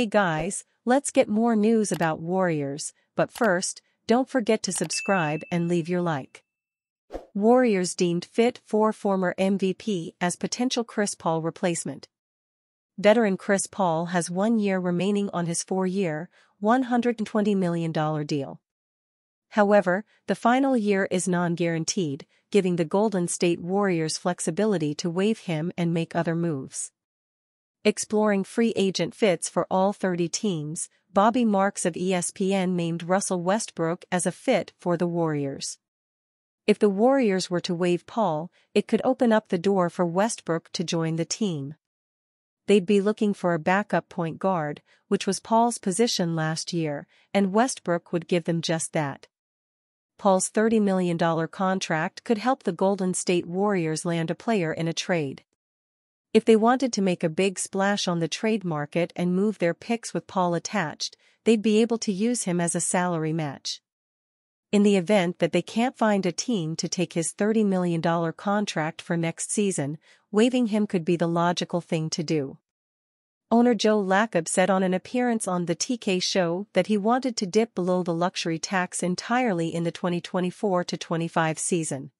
Hey guys, let's get more news about Warriors, but first, don't forget to subscribe and leave your like. Warriors deemed fit for former MVP as potential Chris Paul replacement. Veteran Chris Paul has 1 year remaining on his 4-year, $120 million deal. However, the final year is non-guaranteed, giving the Golden State Warriors flexibility to waive him and make other moves. Exploring free agent fits for all 30 teams, Bobby Marks of ESPN named Russell Westbrook as a fit for the Warriors. If the Warriors were to waive Paul, it could open up the door for Westbrook to join the team. They'd be looking for a backup point guard, which was Paul's position last year, and Westbrook would give them just that. Paul's $30 million contract could help the Golden State Warriors land a player in a trade. If they wanted to make a big splash on the trade market and move their picks with Paul attached, they'd be able to use him as a salary match. In the event that they can't find a team to take his $30 million contract for next season, waiving him could be the logical thing to do. Owner Joe Lacob said on an appearance on the TK show that he wanted to dip below the luxury tax entirely in the 2024-25 season.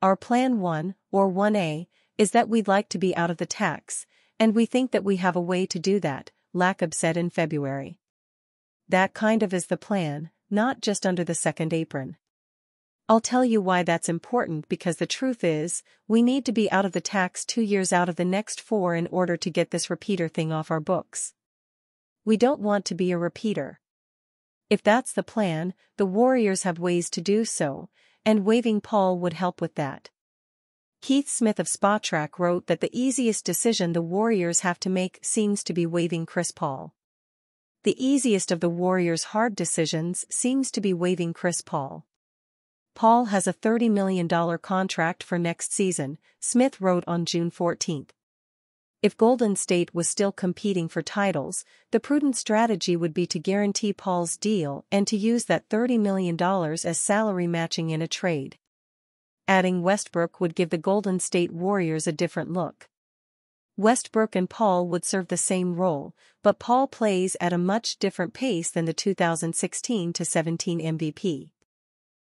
Our plan 1, or 1A, is that we'd like to be out of the tax, and we think that we have a way to do that, Lacob said in February. That kind of is the plan, not just under the second apron. I'll tell you why that's important, because the truth is, we need to be out of the tax 2 years out of the next 4 in order to get this repeater thing off our books. We don't want to be a repeater. If that's the plan, the Warriors have ways to do so, and waiving Paul would help with that. Keith Smith of Spotrac wrote that the easiest decision the Warriors have to make seems to be waiving Chris Paul. The easiest of the Warriors' hard decisions seems to be waiving Chris Paul. Paul has a $30 million contract for next season, Smith wrote on June 14. If Golden State was still competing for titles, the prudent strategy would be to guarantee Paul's deal and to use that $30 million as salary matching in a trade. Adding Westbrook would give the Golden State Warriors a different look. Westbrook and Paul would serve the same role, but Paul plays at a much different pace than the 2016-17 MVP.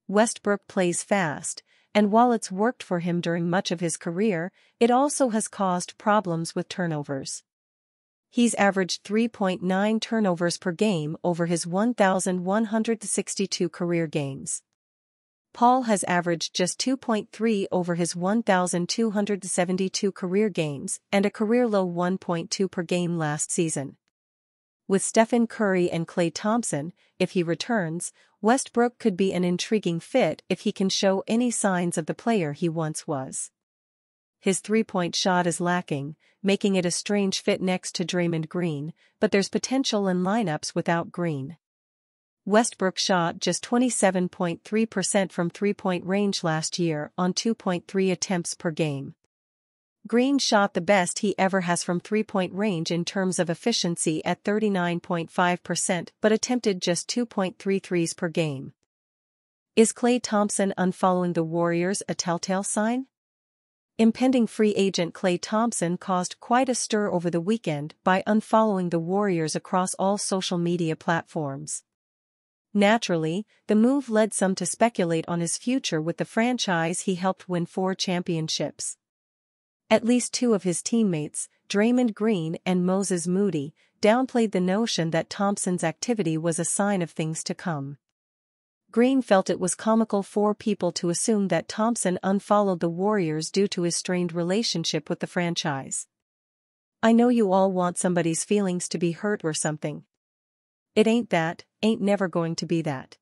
Westbrook plays fast, and while it's worked for him during much of his career, it also has caused problems with turnovers. He's averaged 3.9 turnovers per game over his 1,162 career games. Paul has averaged just 2.3 over his 1,272 career games and a career-low 1.2 per game last season. With Stephen Curry and Klay Thompson, if he returns, Westbrook could be an intriguing fit if he can show any signs of the player he once was. His three-point shot is lacking, making it a strange fit next to Draymond Green, but there's potential in lineups without Green. Westbrook shot just 27.3% from three-point range last year on 2.3 attempts per game. Green shot the best he ever has from three-point range in terms of efficiency at 39.5% but attempted just 2.3 threes per game. Is Klay Thompson unfollowing the Warriors a telltale sign? Impending free agent Klay Thompson caused quite a stir over the weekend by unfollowing the Warriors across all social media platforms. Naturally, the move led some to speculate on his future with the franchise he helped win 4 championships. At least 2 of his teammates, Draymond Green and Moses Moody, downplayed the notion that Thompson's activity was a sign of things to come. Green felt it was comical for people to assume that Thompson unfollowed the Warriors due to his strained relationship with the franchise. I know you all want somebody's feelings to be hurt or something. It ain't that, ain't never going to be that.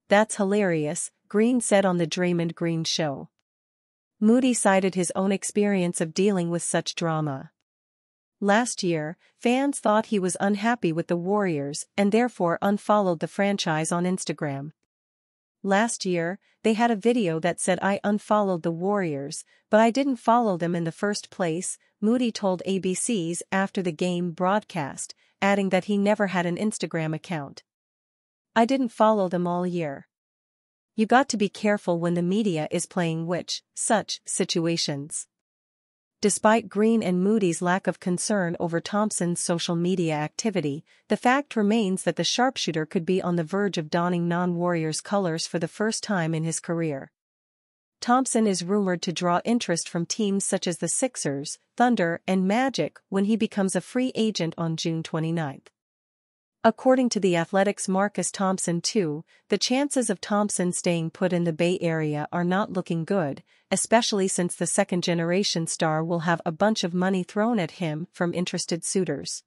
That's hilarious, Green said on the Draymond Green show. Moody cited his own experience of dealing with such drama. Last year, fans thought he was unhappy with the Warriors and therefore unfollowed the franchise on Instagram. Last year, they had a video that said I unfollowed the Warriors, but I didn't follow them in the first place, Moody told ABC's After the Game broadcast, adding that he never had an Instagram account. I didn't follow them all year. You got to be careful when the media is playing such situations. Despite Green and Moody's lack of concern over Thompson's social media activity, the fact remains that the sharpshooter could be on the verge of donning non-Warriors colors for the first time in his career. Thompson is rumored to draw interest from teams such as the Sixers, Thunder, and Magic when he becomes a free agent on June 29. According to The Athletic's Marcus Thompson II, the chances of Thompson staying put in the Bay Area are not looking good, especially since the second-generation star will have a bunch of money thrown at him from interested suitors.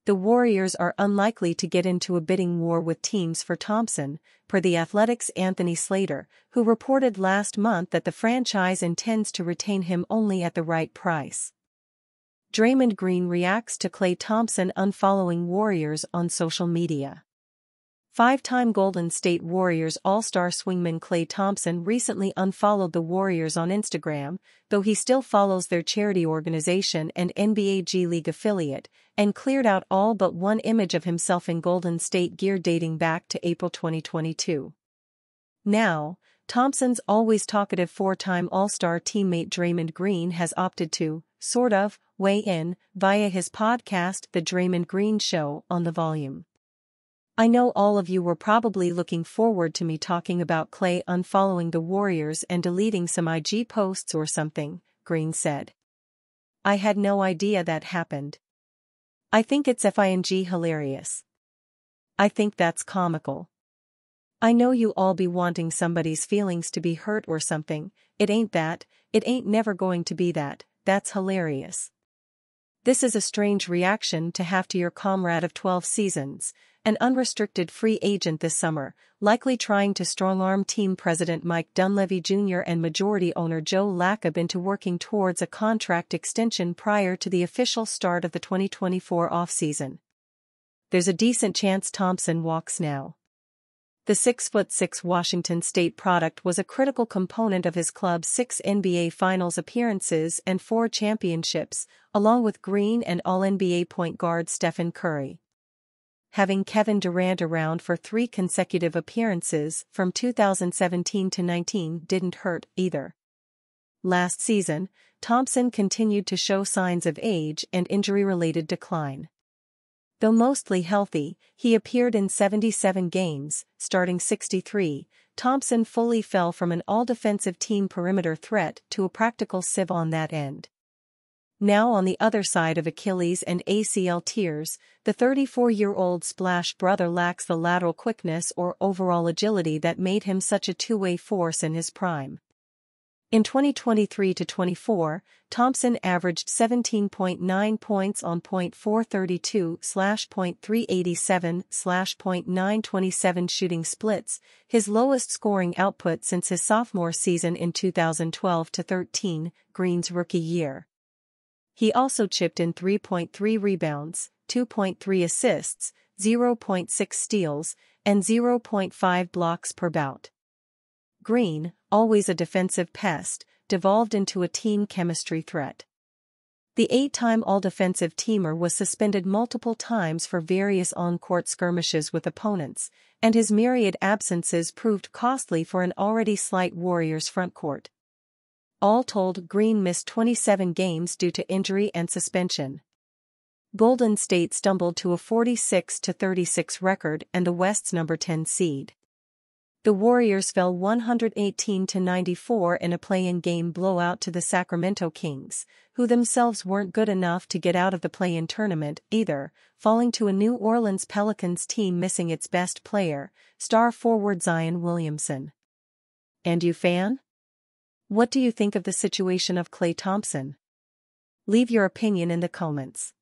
The Warriors are unlikely to get into a bidding war with teams for Thompson, per The Athletic's Anthony Slater, who reported last month that the franchise intends to retain him only at the right price. Draymond Green reacts to Klay Thompson unfollowing Warriors on social media. Five-time Golden State Warriors All-Star swingman Klay Thompson recently unfollowed the Warriors on Instagram, though he still follows their charity organization and NBA G League affiliate, and cleared out all but one image of himself in Golden State gear dating back to April 2022. Now, Thompson's always talkative four-time All-Star teammate Draymond Green has opted to, sort of, weigh in, via his podcast The Draymond Green Show on The Volume. I know all of you were probably looking forward to me talking about Klay unfollowing the Warriors and deleting some IG posts or something, Green said. I had no idea that happened. I think it's f***ing hilarious. I think that's comical. I know you all be wanting somebody's feelings to be hurt or something, it ain't that, it ain't never going to be that, that's hilarious. This is a strange reaction to have to your comrade of 12 seasons, an unrestricted free agent this summer, likely trying to strong-arm team president Mike Dunleavy Jr. and majority owner Joe Lacob into working towards a contract extension prior to the official start of the 2024 offseason. There's a decent chance Thompson walks now. The 6'6" Washington State product was a critical component of his club's 6 NBA Finals appearances and 4 championships, along with Green and All-NBA point guard Stephen Curry. Having Kevin Durant around for 3 consecutive appearances from 2017 to 19 didn't hurt either. Last season, Thompson continued to show signs of age and injury-related decline. Though mostly healthy, he appeared in 77 games, starting 63. Thompson fully fell from an all-defensive team perimeter threat to a practical sieve on that end. Now on the other side of Achilles and ACL tears, the 34-year-old Splash brother lacks the lateral quickness or overall agility that made him such a two-way force in his prime. In 2023-24, Thompson averaged 17.9 points on .432/.387/.927 shooting splits, his lowest scoring output since his sophomore season in 2012-13, Green's rookie year. He also chipped in 3.3 rebounds, 2.3 assists, 0.6 steals, and 0.5 blocks per bout. Green, always a defensive pest, devolved into a team chemistry threat. The 8-time all-defensive teamer was suspended multiple times for various on-court skirmishes with opponents, and his myriad absences proved costly for an already slight Warriors frontcourt. All told, Green missed 27 games due to injury and suspension. Golden State stumbled to a 46-36 record and the West's number 10 seed. The Warriors fell 118-94 in a play-in game blowout to the Sacramento Kings, who themselves weren't good enough to get out of the play-in tournament either, falling to a New Orleans Pelicans team missing its best player, star forward Zion Williamson. And you, fan? What do you think of the situation of Klay Thompson? Leave your opinion in the comments.